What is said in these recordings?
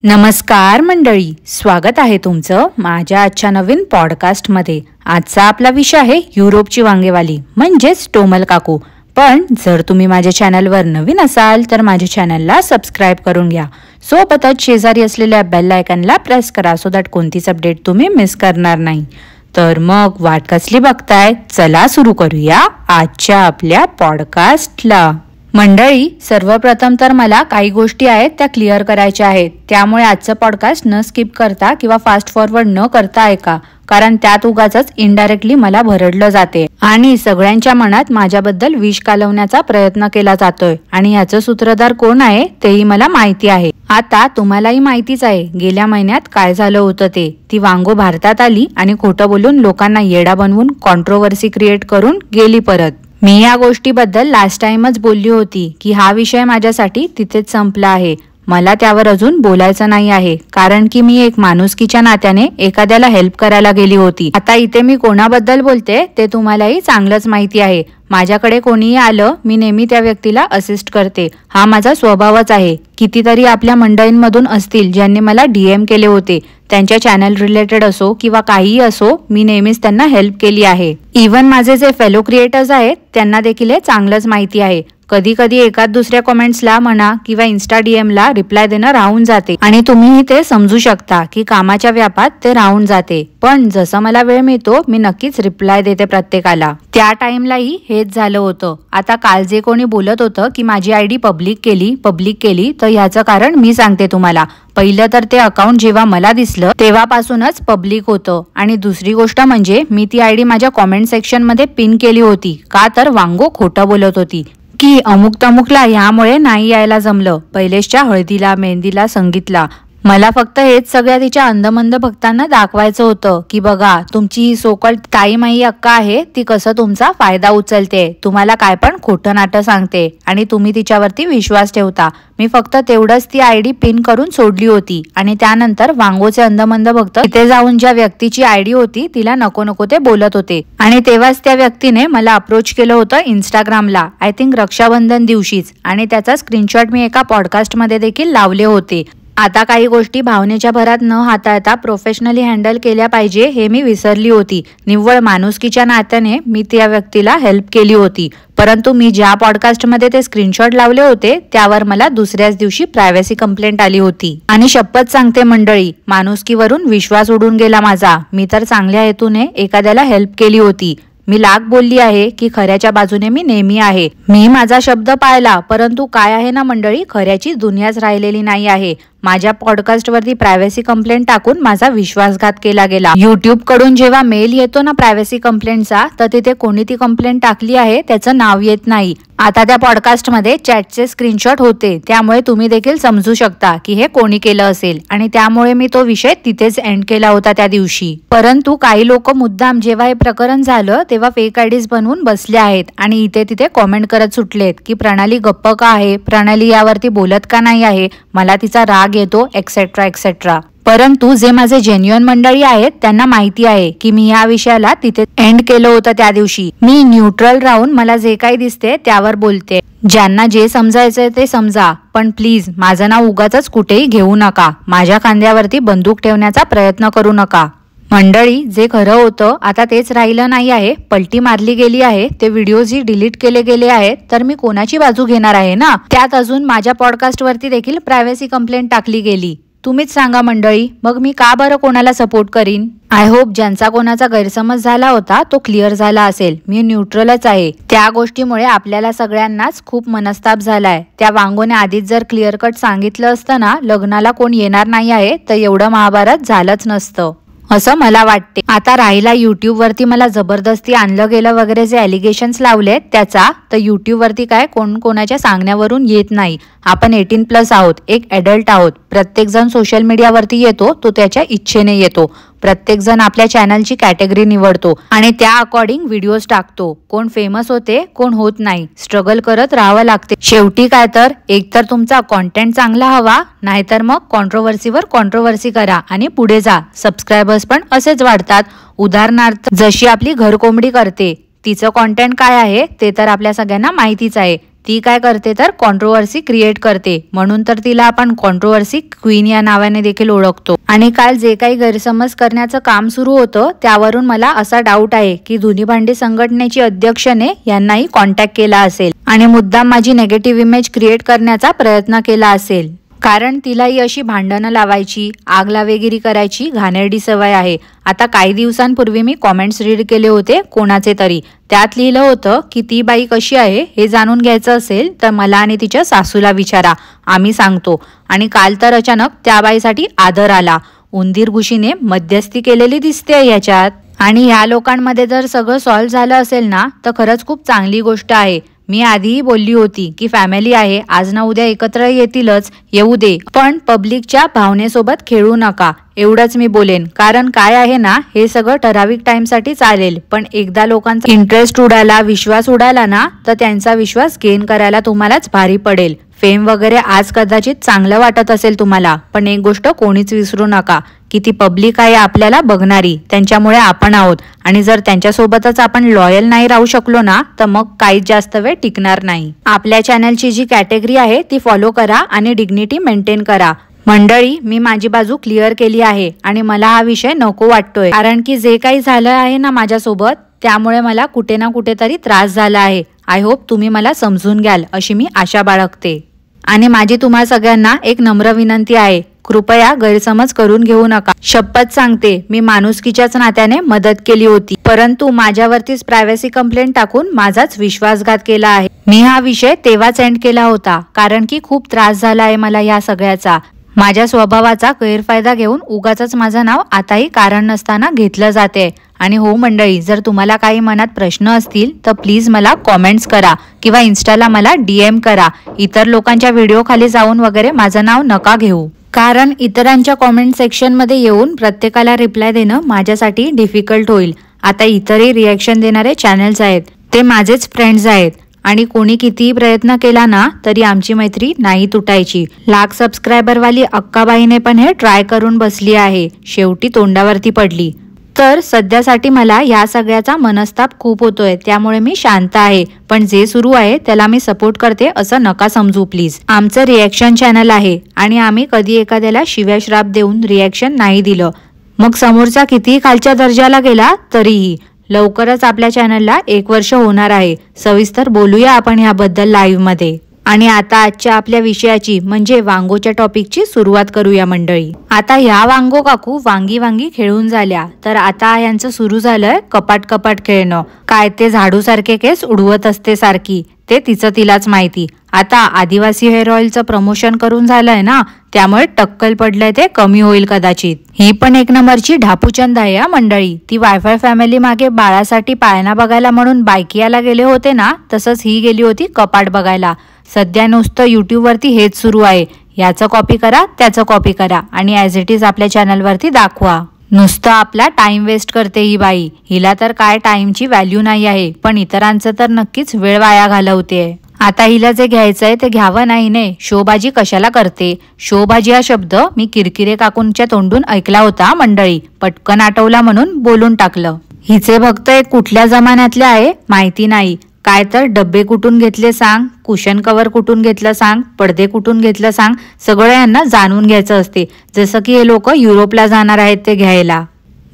नमस्कार मंडळी, स्वागत आहे तुमचं माझ्या आजच्या नवीन पॉडकास्टमध्ये। आजचा आपला विषय आहे युरोपची वांगेवाली म्हणजेच टोमल काकू। पण जर तुम्ही माझ्या चॅनलवर नवीन असाल तर माझ्या चॅनलला सबस्क्राइब करून घ्या। सोबतच शेजारी असलेल्या बेल आयकॉनला प्रेस करा सो दॅट कोणतीच अपडेट तुम्ही मिस करणार नाही। तर मग वाट कसली बघताय, चला सुरू करूया आजच्या आपल्या पॉडकास्टला। मंडळी, सर्वप्रथम तर मला काही गोष्टी आहेत त्या क्लिअर करायच्या आहेत, त्यामुळे आजचं पॉडकास्ट न स्किप करता किंवा फास्ट फॉरवर्ड न करता ऐका, कारण त्यात उगाचच इनडायरेक्टली मला भरडलं जाते आणि सगळ्यांच्या मनात माझ्याबद्दल विष कालवण्याचा प्रयत्न केला जातोय आणि याचं सूत्रधार कोण आहे तेही मला माहिती आहे। आता तुम्हालाही माहितीच आहे गेल्या महिन्यात काय झालं होतं ते। ती वांगो भारतात आली आणि खोटं बोलून लोकांना येडा बनवून कॉन्ट्रोवर्सी क्रिएट करून गेली परत। मी या गोष्टीबद्दल लास्ट टाइमच बोलली होती की हा विषय माझ्यासाठी तिथेच संपला आहे, मला त्यावर अजून बोलायचं नाही आहे, कारण की मी एक माणुसकीच्या नात्याने एखाद्याला हेल्प करायला गेली होती। आता इथे मी कोणाबद्दल बोलते ते तुम्हालाही चांगलंच माहिती आहे। माझ्याकडे कोणीही आलं मी नेहमी त्या व्यक्तीला असिस्ट करते, हा माझा स्वभावच आहे। कितीतरी आपल्या मंडळींमधून असतील ज्यांनी मला DM केले होते, त्यांच्या चॅनल रिलेटेड असो किंवा काहीही असो, मी नेहमीच त्यांना हेल्प केली आहे। इव्हन माझे जे फेलो क्रिएटर्स आहेत त्यांना देखील हे चांगलंच माहिती आहे। कधी कधी एकाच दुसऱ्या कमेंट्सला म्हणा किंवा इन्स्टा DM ला रिप्लाय देणं राहून जाते आणि तुम्हीही ते समजू शकता की कामाच्या व्यापात ते राहून जाते, पण जसं मला वेळ मिळतो मी नक्कीच रिप्लाय देते प्रत्येकाला। त्या टाइमलाही हेच झालं होतं। आता काल जे कोणी बोलत होतं की माझी ID पब्लिक केली तर ह्याचं कारण मी सांगते तुम्हाला। पहिलं तर ते अकाउंट जेव्हा मला दिसलं तेव्हापासूनच पब्लिक होतं आणि दुसरी गोष्ट म्हणजे मी ती ID माझ्या कॉमेंट सेक्शन मध्ये पिन केली होती, का तर वांगो खोटं बोलत होती की अमुक तमुकला ह्यामुळे नाही यायला जमलं, पहिलेच्या हळदीला, मेहंदीला, संगीतला। मला फक्त हेच सगळ्या तिच्या अंधमंद भक्तांना दाखवायचं होतं की बघा तुमची ही सोकल ताईमाई अक्का आहे, ती कसं तुमचा फायदा उचलते, तुम्हाला काय पण खोटं नाटं सांगते आणि तुम्ही तिच्यावरती विश्वास ठेवता। मी फक्त तेवढंच ती ID पिन करून सोडली होती आणि त्यानंतर वांगोचे अंधमंद भक्त तिथे जाऊन ज्या व्यक्तीची ID होती तिला नको नको ते बोलत होते आणि तेव्हाच त्या व्यक्तीने मला अप्रोच केलं होतं इंस्टाग्रामला, आय थिंक रक्षाबंधन दिवशीच, आणि त्याचा स्क्रीनशॉट मी एका पॉडकास्टमध्ये देखील लावले होते। आता काही गोष्टी भावनेच्या भरात न हाताळता प्रोफेशनली हँडल केल्या पाहिजे हे मी विसरली होती। निव्वळ माणुसकीच्या नात्याने मी त्या व्यक्तीला हेल्प केली होती, परंतु मी ज्या पॉडकास्टमध्ये ते स्क्रीनशॉट लावले होते त्यावर मला दुसऱ्याच दिवशी प्रायव्हसी कंप्लेंट आली होती आणि शपथ सांगते मंडळी, माणुसकीवरून विश्वास उडून गेला माझा। मी तर चांगल्या हेतूने एखाद्याला हेल्प केली होती। मी लाख बोलली आहे की खऱ्याच्या बाजूने मी नेहमी आहे, मी माझा शब्द पाळला, परंतु काय आहे ना मंडळी, खऱ्याची दुनियाच राहिलेली नाही आहे। माझ्या पॉडकास्ट वरती प्रायव्हसी कंप्लेंट टाकून माझा विश्वासघात केला गेला। युट्यूब कडून जेव्हा मेल येतो ना प्रायव्हसी कंप्लेंटचा, तर तिथे कोणी ती कंप्लेंट टाकली आहे त्याचं नाव येत नाही। आता त्या पॉडकास्ट मध्ये चॅटचे स्क्रीनशॉट होते, त्यामुळे तुम्ही देखील समजू शकता की हे कोणी केलं असेल आणि त्यामुळे मी तो विषय तिथेच एंड केला होता त्या दिवशी। परंतु काही लोक मुद्दाम जेव्हा हे प्रकरण झालं तेव्हा फेक आयडीज बनवून बसले आहेत आणि इथे तिथे कॉमेंट करत सुटलेत की प्रणाली गप्प का आहे, प्रणाली यावरती बोलत का नाही आहे, मला तिचा राग येतो, एक्सेट्रा एक्सेट्रा। परंतु जे माझे जेन्युइन मंडळी आहेत त्यांना माहिती आहे की मी या विषयाला तिथे एंड केलं होतं त्या दिवशी। मी न्यूट्रल राहून मला जे काही दिसते त्यावर बोलते, ज्यांना जे समजायचंय ते समजा, पण प्लीज माझं नाव उगाचच कुठेही घेऊ नका, माझ्या खांद्यावरती बंदूक ठेवण्याचा प्रयत्न करू नका। मंडळी, जे खरं होतं आता तेच राहिलं नाही आहे, पलटी मारली गेली आहे, ते व्हिडिओजही डिलीट केले गेले आहेत, तर मी कोणाची बाजू घेणार आहे ना। त्यात अजून माझ्या पॉडकास्ट वरती देखील प्रायव्हसी कंप्लेंट टाकली गेली। तुम्हीच सांगा मंडळी, मग मी का बरं कोणाला सपोर्ट करीन। आय होप ज्यांचा कोणाचा गैरसमज झाला होता तो क्लिअर झाला असेल। मी न्यूट्रलच आहे। त्या गोष्टीमुळे आपल्याला सगळ्यांनाच खूप मनस्ताप झालाय। त्या वांगोने आधीच जर क्लिअर कट सांगितलं असतं ना लग्नाला कोण येणार नाही आहे, तर एवढं महाभारत झालंच नसतं असं मला वाटते। आता राहिला युट्यूब वरती मला जबरदस्ती आणलं गेलं वगैरे जे एलिगेशन्स लावलेत त्याचा, तर युट्यूब वरती काय कोण कोणाच्या सांगण्यावरून येत नाही। आपण 18+ आहोत, एक ॲडल्ट आहोत। प्रत्येक जण सोशल मीडियावरती येतो तो त्याच्या इच्छेने येतो, प्रत्येक जण आपल्या चॅनलची कॅटेगरी निवडतो आणि त्या अकॉर्डिंग व्हिडिओज टाकतो। कोण फेमस होते, कोण होत नाही, स्ट्रगल करत राहावं लागते। शेवटी काय तर एकतर तुमचा कॉन्टेंट चांगला हवा, नाहीतर मग कॉन्ट्रोवर्सीवर कॉन्ट्रोवर्सी करा आणि पुढे जा। सबस्क्रायबर्स पण असेच वाढतात। उदाहरणार्थ जशी आपली घरकोंबडी करते, तिचं कॉन्टेंट काय आहे ते तर आपल्या सगळ्यांना माहितीच आहे। ती काय करते तर कॉन्ट्रोवर्सी क्रिएट करते, म्हणून तर तिला आपण कॉन्ट्रोवर्सी क्वीन या नावाने देखील ओळखतो। आणि काल जे काही गैरसमज करण्याचं काम सुरू होतं त्यावरून मला असा डाऊट आहे की धुनी भांडी संघटनेची अध्यक्षने यांनाही कॉन्टॅक्ट केला असेल आणि मुद्दाम माझी नेगेटिव्ह इमेज क्रिएट करण्याचा प्रयत्न केला असेल, कारण तिलाही अशी भांडणं लावायची, आग लावेगिरी करायची घाणेरडी सवय आहे। आता काही दिवसांपूर्वी मी कॉमेंट्स रीड केले होते कोणाचे तरी, त्यात लिहिलं होतं की ती बाई कशी आहे हे जाणून घ्यायचं असेल तर मला आणि तिच्या सासूला विचारा, आम्ही सांगतो। आणि काल तर अचानक त्या बाईसाठी आदर आला, उंदीर घुशीने मध्यस्थी केलेली दिसते याच्यात। आणि ह्या लोकांमध्ये जर सगळं सॉल्व्ह झालं असेल ना तर खरंच खूप चांगली गोष्ट आहे। मी आधीही बोलली होती की फॅमिली आहे, आज ना उद्या एकत्र येतीलच, येऊ दे, पण पब्लिकच्या भावनेसोबत खेळू नका, एवढंच मी बोलेन। कारण काय आहे ना, हे सगळं ठराविक टाइम साठी चालेल, पण एकदा लोकांचा इंटरेस्ट उडाला, विश्वास उडाला ना तर त्यांचा विश्वास गेन करायला तुम्हालाच भारी पडेल। फेम वगैरे आज कदाचित चांगलं वाटत असेल तुम्हाला, पण एक गोष्ट कोणीच विसरू नका की ती पब्लिक आहे आपल्याला बघणारी, त्यांच्यामुळे आपण आहोत। आणि जर त्यांच्यासोबतच आपण लॉयल नाही राहू शकलो ना तर मग काहीच जास्त वेळ टिकणार नाही। आपल्या चॅनलची जी कॅटेगरी आहे ती फॉलो करा आणि डिग्निटी मेंटेन करा। मंडळी, मी माझी बाजू क्लिअर केली आहे आणि मला हा विषय नको वाटतोय, कारण की जे काही झालं आहे ना माझ्यासोबत त्यामुळे मला कुठे ना कुठेतरी त्रास झाला आहे। आय होप तुम्ही मला समजून घ्याल अशी मी आशा बाळगते। आणि माझी तुम्हा सगळ्यांना एक नम्र विनंती आहे, कृपया गैरसमज करून घेऊ नका। शपथ सांगते, मी माणुसकीच्याच नात्याने मदत केली होती, परंतु माझ्यावरतीच प्रायव्हसी कंप्लेंट टाकून माझाच विश्वासघात केला आहे। मी हा विषय तेव्हाच एंड केला होता, कारण की खूप त्रास झाला आहे मला या सगळ्याचा। माझ्या स्वभावाचा गैरफायदा घेऊन उगाचच माझं नाव आताही कारण नसताना घेतलं जाते। आणि हो मंडळी, जर तुम्हाला काही मनात प्रश्न असतील तर प्लीज मला कॉमेंट्स करा किंवा इन्स्टाला मला DM करा। इतर लोकांच्या व्हिडिओ खाली जाऊन वगैरे माझं नाव नका घेऊ, कारण इतरांच्या कॉमेंट सेक्शन मध्ये येऊन प्रत्येकाला रिप्लाय देणं माझ्यासाठी डिफिकल्ट होईल। आता इतरही रिएक्शन देणारे चॅनल्स आहेत, ते माझेच फ्रेंड्स आहेत आणि कोणी कितीही प्रयत्न केला ना तरी आमची मैत्री नाही तुटायची। लाख सबस्क्रायबर वाली अक्काबाईने पण हे ट्राय करून बसली आहे, शेवटी तोंडावरती पडली। तर सध्यासाठी मला या सगळ्याचा मनस्ताप खूप होतोय, त्यामुळे मी शांत आहे, पण जे सुरू आहे त्याला मी सपोर्ट करते असं नका समजू प्लीज। आमचं रिएक्शन चॅनल आहे आणि आम्ही कधी एखाद्याला शिव्या श्राप देऊन रिएक्शन नाही दिलं, मग समोरचा कितीही खालच्या दर्जाला गेला तरीही। लवकरच आपल्या चॅनलला 1 वर्ष होणार आहे, सविस्तर बोलूया आपण ह्याबद्दल लाईव्ह मध्ये। आणि आता आजच्या आपल्या विषयाची म्हणजे वांगोच्या टॉपिकची सुरुवात करूया मंडळी। आता ह्या वांगो काकू वांगी वांगी खेळून झाल्या, तर आता यांचं सुरू झालंय कपाट कपाट खेळणं। काय ते झाडू सारखे केस उडवत असते सारखी, ते तिचं तिलाच माहिती। आता आदिवासी हेअर ऑइलचं प्रमोशन करून झालंय ना, त्यामुळे टक्कल पडलंय ते कमी होईल कदाचित। ही पण एक नंबरची ढापूचंद आहे या मंडळी। ती वायफाय फॅमिली मागे बाळासाठी पाळणा बघायला म्हणून बायकियाला गेले होते ना, तसंच ही गेली होती कपाट बघायला। सध्या नुसतं YouTube वरती हेच सुरू आहे, याचं कॉपी करा त्याचं कॉपी करा आणि ॲज इट इज आपल्या चॅनलवरती दाखवा। नुसतं आपला टाइम वेस्ट करते ही बाई, हिला तर काय टाइमची व्हॅल्यू नाही आहे, पण इतरांचं तर नक्कीच वेळ वाया घालवते। आता हिला जे घ्यायचंय ते घ्यावं नाही ने, शोबाजी कशाला करते। शोबाजी हा शब्द मी किरकिरे काकूंच्या तोंडून ऐकला होता मंडळी, पटकन आठवला म्हणून बोलून टाकलं। हिचे भक्त एक कुठल्या जमान्यातले आहे माहिती नाही, काय तर डब्बे कुठून घेतले सांग, कुशन कव्हर कुठून घेतलं सांग, पडदे कुठून घेतलं सांग, सगळं यांना जाणून घ्यायचं असते, जसं की हे लोक युरोपला जाणार आहेत ते घ्यायला।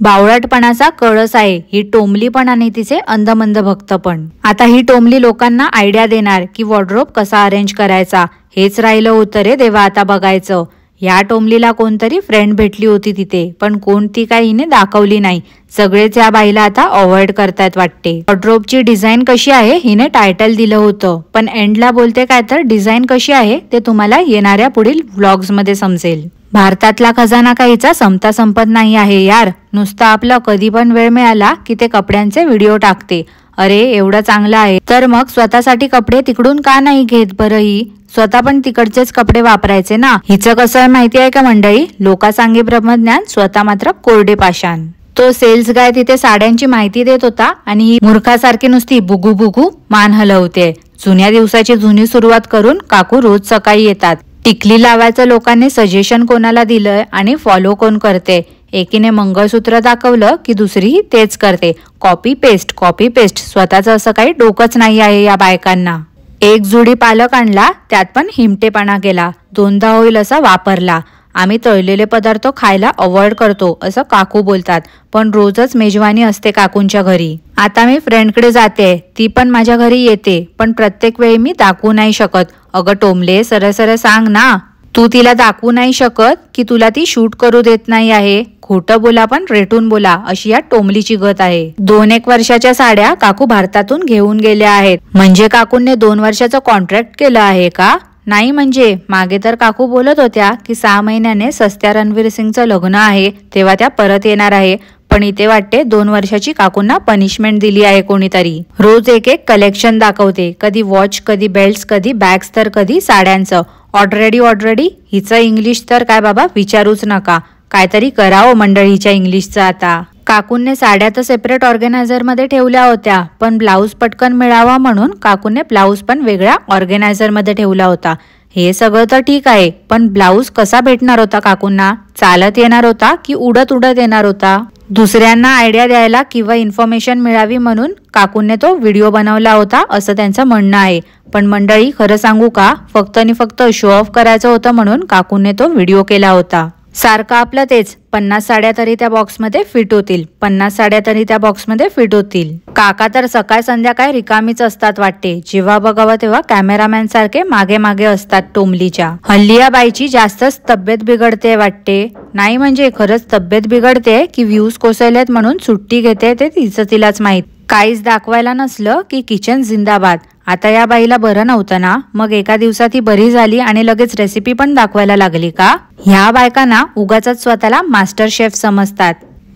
बावळटपणाचा कळस आहे ही टोमली पण आणि तिचे अंधमंद भक्त पण। आता ही टोमली लोकांना आयडिया देणार की वॉर्डरोब कसा अरेंज करायचा, हेच राहिलं होतं रे देवा आता बघायचं। ह्या टोमलीला कोणतरी फ्रेंड भेटली होती तिथे, पण कोणती काही हिने दाखवली नाही, सगळेच या बाईला आता अवॉइड करतायत वाटते। वॉर्डरोबची डिझाईन कशी आहे हिने टायटल दिलं होतं, पण एंडला बोलते काय तर डिझाईन कशी आहे ते तुम्हाला येणाऱ्या पुढील व्लॉग्स मध्ये समजेल। भारतातला खजाना काहीचा संपता संपत नाही आहे यार, नुसतं आपलं कधी पण वेळ मिळाला की ते कपड्यांचे व्हिडिओ टाकते। अरे एवढं चांगलं आहे तर मग स्वतःसाठी कपडे तिकडून का नाही घेत बरं ही, स्वतः पण तिकडचेच कपडे वापरायचे ना। हिचं कसं आहे माहिती आहे का मंडळी, लोकांसांगे ब्रह्मज्ञान स्वतः मात्र कोरडे पाषाण। तो सेल्स गाय तिथे साड्यांची माहिती देत होता आणि ही मूर्खासारखी नुसती बुगू बुगू मान हलवते। जुन्या दिवसाची जुनी सुरुवात करून काकू रोज सकाळी येतात। टिकली लावायचं लोकांनी सजेशन कोणाला दिलंय आणि फॉलो कोण करते। एकीने मंगळसूत्र दाखवलं की दुसरीही तेच करते, कॉपी पेस्ट, स्वतःच असं काही डोकंच नाही आहे या बायकांना। एक जुडी पालक आणला, त्यात पण हिमटेपणा केला. 2दा होईल असा वापरला. आम्ही तळलेले पदार्थ खायला अवॉइड करतो असं काकू बोलतात, पण रोजच मेजवानी असते काकूंच्या घरी. आता मी फ्रेंडकडे जाते, ती पण माझ्या घरी येते, पण प्रत्येक वेळी मी दाखवू नाही शकत. अगं टोमले, सरळ सरळ सांग ना, तू तिला दाखवू नाही शकत की तुला ती शूट करू देत नाही आहे? खोटं बोला पण रेटून बोला, अशी या टोमलीची गत आहे. 2-1 वर्षाच्या साड्या काकू भारतातून घेऊन गेल्या आहेत. म्हणजे काकूंनी 2 वर्षाचं कॉन्ट्रॅक्ट केलं आहे का? नाही म्हणजे मागे तर काकू बोलत होत्या की 6 महिन्याने सस्त्या रणवीर सिंगचं लग्न आहे, तेव्हा त्या परत येणार आहे. पण इथे वाटते 2 वर्षाची काकूंना पनिशमेंट दिली आहे कोणीतरी. रोज एक एक कलेक्शन दाखवते, कधी वॉच, कधी बेल्ट्स, कधी बॅग्स, तर कधी साड्यांचं. ऑलरेडी हिचं इंग्लिश तर काय बाबा विचारूच नका. काहीतरी करावं मंडळीच्या इंग्लिशचं आता. काकूंनी साड्या तर सेपरेट ऑर्गनायझर मध्ये ठेवल्या होत्या, पण ब्लाऊज पटकन मिळावा म्हणून काकूंनी ब्लाऊज पण वेगळ्या ऑर्गनायझर मध्ये ठेवला होता. हे सगळं तर ठीक आहे, पण ब्लाऊज कसा भेटणार होता काकूंना? चालत येणार होता की उडत उडत येणार होता? दुसऱ्यांना आयडिया द्यायला किंवा इन्फॉर्मेशन मिळावी म्हणून काकूंनी तो व्हिडिओ बनवला होता असं त्यांचं म्हणणं आहे. पण मंडळी, खरं सांगू का, फक्त आणि फक्त शो ऑफ करायचं होतं म्हणून काकूंनी तो व्हिडिओ केला होता. सारखं आपलं तेच, 50 साड्या तरी त्या बॉक्समध्ये फिट होतील, 50 साड्या तरी त्या बॉक्समध्ये फिट होतील. काका तर सकाळ संध्याकाळ रिकामीच असतात वाटते. जेव्हा बघावं तेव्हा कॅमेरामॅन सारखे मागे मागे असतात टोमलीच्या. हल्ली या बाईची जास्तच तब्येत बिघडते वाटते. नाही म्हणजे खरंच तब्येत बिघडते की व्ह्यूज कोसळलेत म्हणून सुट्टी घेते ते तिचं तिलाच माहित. काहीच दाखवायला नसलं की किचन जिंदाबाद. आता या बाईला बरं नव्हतं ना, मग एका दिवसात ही बरी झाली आणि लगेच रेसिपी पण दाखवायला लागली का? ह्या बायकांना उगाचच स्वतःला मास्टर शेफ समजतात.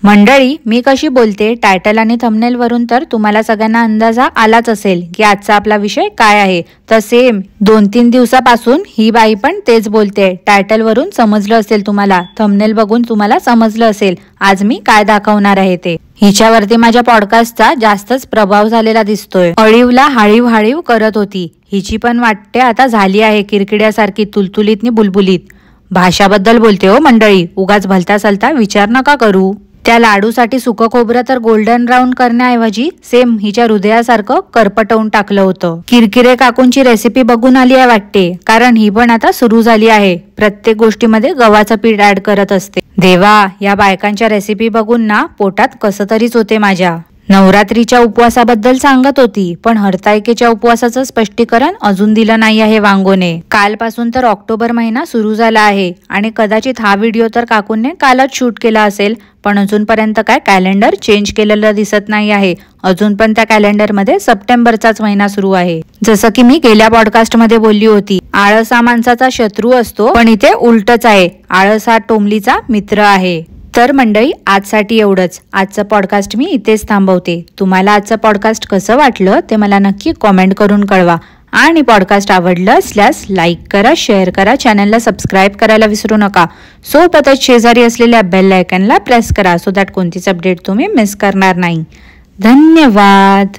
मंडळी, मी कशी बोलते टायटल आणि थंबनेल वरून तर तुम्हाला सगळ्यांना अंदाजा आलाच असेल की आजचा आपला विषय काय आहे. तर सेम 2-3 दिवसापासून ही बाई पण तेच बोलते. टायटल वरून समजलं असेल तुम्हाला, थंबनेल बघून तुम्हाला समजलं असेल आज मी काय दाखवणार आहे ते. हिच्यावरती माझ्या पॉडकास्टचा जास्तच प्रभाव झालेला दिसतोय. अळीवला हाळीव करत होती. हिची पण वाटते आता झाली आहे किरकिड्यासारखी तुलतुलीत नि बुलबुलीत. भाषाबद्दल बोलते हो मंडळी, उगाच भलता सलता विचार नका करू. त्या लाडूसाठी सुकं खोबरं तर गोल्डन ब्राऊन करण्याऐवजी सेम हिच्या हृदयासारखं करपटवून टाकलं होतं. किरकिरे काकूंची रेसिपी बघून आली आहे वाटते, कारण ही पण आता सुरू झाली आहे. प्रत्येक गोष्टीमध्ये गव्हाचं पीठ ऍड करत असते. देवा, या बायकांच्या रेसिपी बघून ना पोटात कसं तरीच होते माझ्या. नवरात्रीच्या उपवासाबद्दल सांगत होती, पण हरताळकेच्या उपवासाचं स्पष्टीकरण अजून दिलं नाही आहे वांगोने. कालपासून तर ऑक्टोबर महिना सुरू झाला आहे आणि कदाचित हा व्हिडिओ तर काकूंनी कालच शूट केला असेल, पण अजूनपर्यंत काय कॅलेंडर चेंज केलेलं दिसत नाही आहे. अजून पण त्या कॅलेंडरमध्ये सप्टेंबरचाच महिना सुरू आहे. जसं की मी गेल्या पॉडकास्ट मध्ये बोलली होती, आळस हा माणसाचा शत्रू असतो, पण इथे उलटच आहे. आळस हा टोमलीचा मित्र आहे. तर मंडळी, आजसाठी एवढंच. आजचं पॉडकास्ट मी इथेच थांबवते. तुम्हाला आजचं पॉडकास्ट कसं वाटलं ते मला नक्की कॉमेंट करून कळवा. आणि पॉडकास्ट आवडलं असल्यास लाईक करा, शेअर करा, चॅनलला सबस्क्राईब करायला विसरू नका. सोबतच शेजारी असलेल्या बेल आयकॉनला प्रेस करा, सो दॅट कोणतीच अपडेट तुम्ही मिस करणार नाही. धन्यवाद.